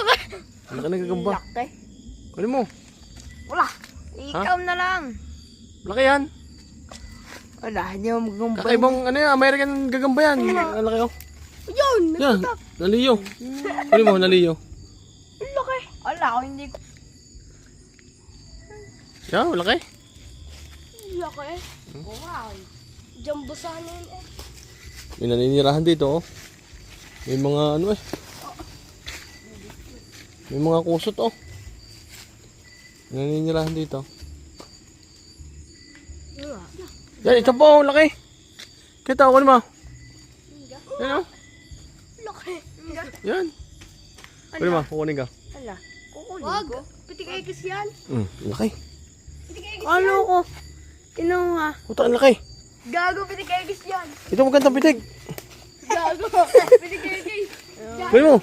laki. Laki na gagamba. Laki. Kunin mo. Wala. Ikaw na lang. Laki yan. Wala, hindi mo magagamba. Kakaibang ano yan, American gagamba yan. Ang laki oh. Yun, Yan, naliyo. Kunin mo, naliyo. laki. Wala, ako hindi ko. Yan, laki. Laki. Wow. Jumbo sana yun eh. May naninirahan dito oh. May mga ano eh. May mga kusot oh. May naninirahan dito. Yan, ito po, laki. Kita ako naman. Yan oh. Laki. Yan. Kunin mo, kukunin ka. Ala, kukunin ko. Pitik-ekis yan. Laki. Pitik-ekis yan. Ano ko? Kinuha. Puta, ang laki. Gago, pitik-ekis yan. Ito magandang pitig. Gago. Pitik-ekis. Kunin mo.